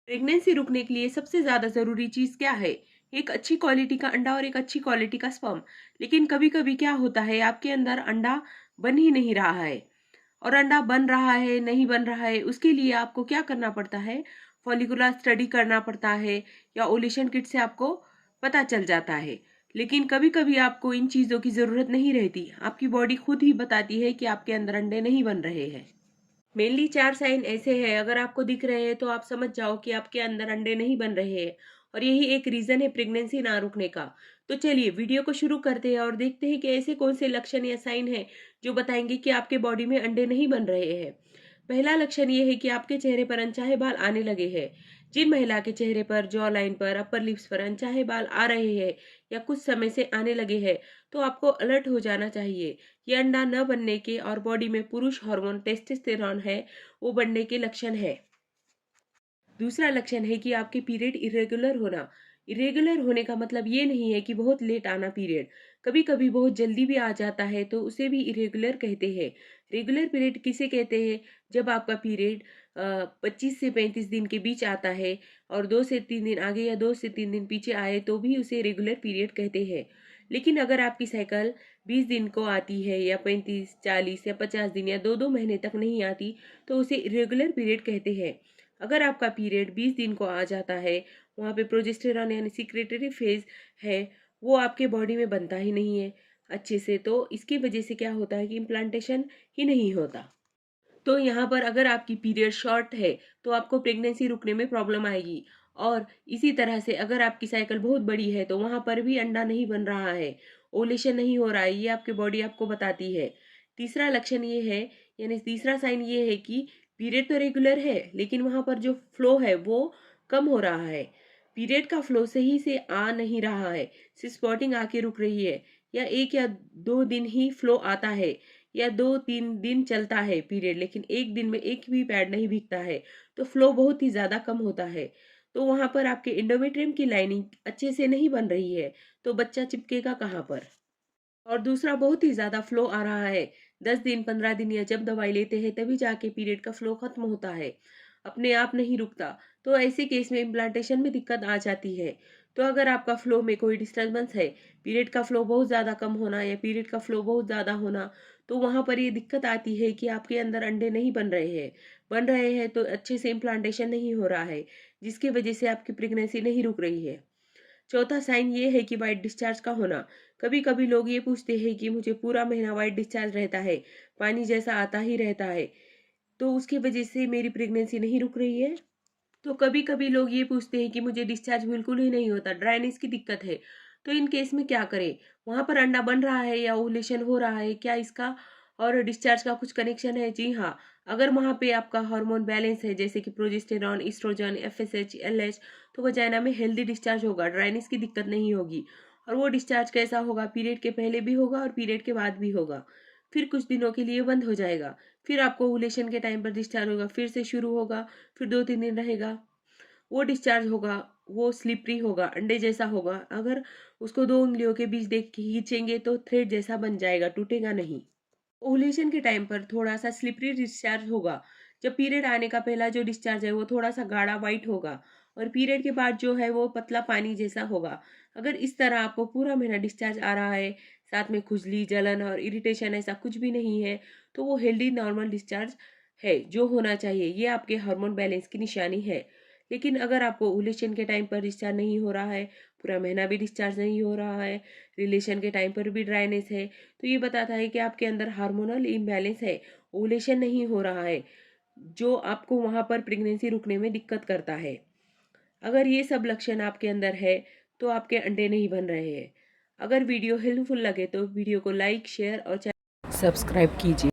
Pregnancy रुकने के लिए सबसे ज़्यादा ज़रूरी चीज़ क्या है? एक अच्छी क्वालिटी का अंडा और एक अच्छी क्वालिटी का स्पर्म। लेकिन कभी-कभी क्या होता है, आपके अंदर अंडा बन ही नहीं रहा है और अंडा बन रहा है, नहीं बन रहा है, उसके लिए आपको क्या करना पड़ता है? फॉलिकुलर स्टडी करना पड़ता है या ओव्यूलेशन किट से आपको पता चल जाता है। लेकिन कभी-कभी आपको इन चीज़ों की ज़रूरत नहीं रहती। आपकी बॉडी खुद ही बताती है कि आपके अंदर अंडे नहीं बन रहे हैं। मेनली 4 साइन ऐसे हैं, अगर आपको दिख रहे हैं तो आप समझ जाओ कि आपके अंदर अंडे नहीं बन रहे हैं और यही एक रीज़न है प्रेगनेंसी ना रुकने का। तो चलिए वीडियो को शुरू करते हैं और देखते हैं कि ऐसे कौन से लक्षण या साइन हैं जो बताएंगे कि आपके बॉडी में अंडे नहीं बन रहे हैं। पहला लक्षण ये है कि आपके चेहरे पर अनचाहे बाल आने लगे हैं। जिन महिला के चेहरे पर, जॉ लाइन पर, अपर लिप्स पर अनचाहे बाल आ रहे हैं या कुछ समय से आने लगे हैं, तो आपको अलर्ट हो जाना चाहिए। ये अंडा न बनने के और बॉडी में पुरुष हार्मोन टेस्टोस्टेरोन है, वो बढ़ने के लक्षण है। दूसरा लक्षण है कि आपके पीरियड इरेगुलर होना। इरेगुलर होने का मतलब ये नहीं है कि बहुत लेट आना पीरियड। कभी-कभी बहुत जल्दी भी आ जाता है तो उसे भी इरेगुलर कहते हैं। रेगुलर पीरियड किसे कहते हैं? जब आपका पीरियड 25 से 35 दिन के बीच आता है और 2 से 3 दिन आगे या 2 से 3 दिन पीछे आए तो भी उसे रेगुलर पीरियड कहते हैं। लेकिन अगर आपकी साइकिल 20 दिन को आती है या 35, 40 या 50 दिन या 2-2 महीने तक नहीं आती तो उसे इरेगुलर पीरियड कहते हैं। अगर आपका पीरियड 20 दिन को आ जाता है, वहाँ पे प्रोजेस्टेरॉन यानी सिक्रेटरी फेज है, वो आपके बॉडी में बनता ही नहीं है अच्छे से, तो इसकी वजह से क्या होता है कि इम्प्लांटेशन ही नहीं होता। तो यहाँ पर अगर आपकी पीरियड शॉर्ट है तो आपको प्रेगनेंसी रुकने में प्रॉब्लम आएगी। और इसी तरह से अगर आपकी साइकिल बहुत बड़ी है तो वहां पर भी अंडा नहीं बन रहा है, ओलेशन नहीं हो रहा है, ये आपकी बॉडी आपको बताती है। तीसरा लक्षण ये है, यानी तीसरा साइन ये है कि पीरियड तो रेगुलर है लेकिन वहां पर जो फ्लो है वो कम हो रहा है। पीरियड का फ्लो सही से आ नहीं रहा है, सिर्फ स्पॉटिंग आके रुक रही है या 1 या 2 दिन ही फ्लो आता है या 2-3 दिन चलता है पीरियड, लेकिन एक दिन में एक भी पैड नहीं भीगता है, तो फ्लो बहुत ही ज़्यादा कम होता है। तो वहाँ पर आपके एंडोमेट्रियम की लाइनिंग अच्छे से नहीं बन रही है, तो बच्चा चिपकेगा कहाँ पर? और दूसरा बहुत ही ज़्यादा फ्लो आ रहा है, 10 दिन, 15 दिन या जब दवाई लेते हैं तभी जाके पीरियड का फ्लो खत्म होता है, अपने आप नहीं रुकता। तो ऐसे केस में इम्प्लांटेशन में दिक्कत आ जाती है। तो अगर आपका फ्लो में कोई डिस्टर्बेंस है, पीरियड का फ्लो बहुत ज़्यादा कम होना या पीरियड का फ्लो बहुत ज़्यादा होना, तो वहाँ पर ये दिक्कत आती है कि आपके अंदर अंडे नहीं बन रहे हैं। बन रहे हैं तो अच्छे से इम्प्लांटेशन नहीं हो रहा है, जिसकी वजह से आपकी प्रेगनेंसी नहीं रुक रही है। चौथा साइन ये है कि वाइट डिस्चार्ज का होना। कभी-कभी लोग ये पूछते हैं कि मुझे पूरा महीना वाइट डिस्चार्ज रहता है, पानी जैसा आता ही रहता है, तो उसकी वजह से मेरी प्रेगनेंसी नहीं रुक रही है। तो कभी-कभी लोग ये पूछते हैं कि मुझे डिस्चार्ज बिल्कुल ही नहीं होता, ड्राइनेस की दिक्कत है, तो इन केस में क्या करें? वहाँ पर अंडा बन रहा है या ओव्यूलेशन हो रहा है, क्या इसका और डिस्चार्ज का कुछ कनेक्शन है? जी हाँ, अगर वहाँ पे आपका हार्मोन बैलेंस है जैसे कि प्रोजेस्टेरॉन, एस्ट्रोजन, एफएसएच, एलएच, तो वजाइना में हेल्दी डिस्चार्ज होगा, ड्राइनेस की दिक्कत नहीं होगी। और वो डिस्चार्ज कैसा होगा? पीरियड के पहले भी होगा और पीरियड के बाद भी होगा। फिर कुछ दिनों के लिए बंद हो जाएगा, फिर आपको ओव्यूलेशन के टाइम पर डिस्चार्ज होगा, फिर से शुरू होगा, फिर 2-3 दिन रहेगा। वो डिस्चार्ज होगा, वो स्लिपरी होगा, अंडे जैसा होगा। अगर उसको 2 उँगलियों के बीच देख के खींचेंगे तो थ्रेड जैसा बन जाएगा, टूटेगा नहीं। ओव्यूलेशन के टाइम पर थोड़ा-सा स्लिपरी डिस्चार्ज होगा। जब पीरियड आने का पहला जो डिस्चार्ज है वो थोड़ा-सा गाढ़ा व्हाइट होगा और पीरियड के बाद जो है वो पतला पानी जैसा होगा। अगर इस तरह आपको पूरा महीना डिस्चार्ज आ रहा है, साथ में खुजली, जलन और इरिटेशन ऐसा कुछ भी नहीं है, तो वो हेल्दी नॉर्मल डिस्चार्ज है, जो होना चाहिए। ये आपके हार्मोन बैलेंस की निशानी है। लेकिन अगर आपको ओव्यूलेशन के टाइम पर डिस्चार्ज नहीं हो रहा है, पूरा महीना भी डिस्चार्ज नहीं हो रहा है, रिलेशन के टाइम पर भी ड्राइनेस है, तो ये बताता है कि आपके अंदर हार्मोनल इम्बैलेंस है, ओव्यूलेशन नहीं हो रहा है, जो आपको वहाँ पर प्रेगनेंसी रुकने में दिक्कत करता है। अगर ये सब लक्षण आपके अंदर है, तो आपके अंडे नहीं बन रहे हैं। अगर वीडियो हेल्पफुल लगे तो वीडियो को लाइक, शेयर और सब्सक्राइब कीजिए।